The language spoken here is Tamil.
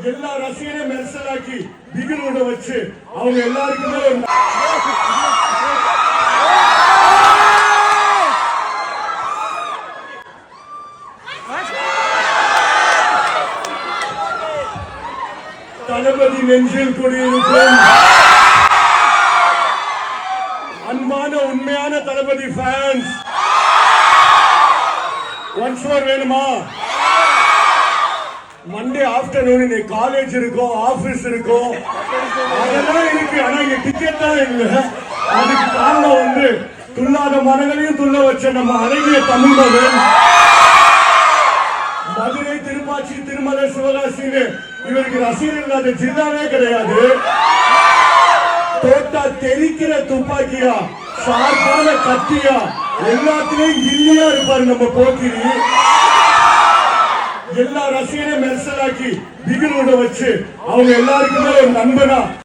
எல்லா ரசிகரையும் மெர்சலாக்கி பிகிலோட வச்சு அவங்க எல்லாருக்குமே தளபதி நெஞ்சில் குடியிருக்கும் அன்பான உண்மையான தளபதி ஃபேன்ஸ் ஒன்ஸ் மோர் வேணுமா? மண்டே ஆஃப்டர்நூன் நீ காலேஜ் இருக்கும், ஆபீஸ் இருக்கும், அதெல்லாம் இருக்கு. ஆனா இங்க டிக்கெட் தான் இல்ல. அதுக்கு காரணம் துள்ளாத மரங்களையும் துள்ள வச்ச நம்ம அழகிய தமிழ் மகன் மதுரை, திருப்பாச்சி, திருமலை, சிவகாசின்னு இவருக்கு ரசிகர் இல்லாத ஜில்லாவே கிடையாது. தோட்டா தெரிக்கிற துப்பாக்கியா, சார்பான கத்தியா, எல்லாத்திலையும் கில்லியா இருப்பாரு நம்ம போக்கிரி. எல்லா ரசிகரையும் மெர்சலாக்கி பிகிலோட வச்சு அவங்க எல்லாருக்குமே ஒரு நண்பனா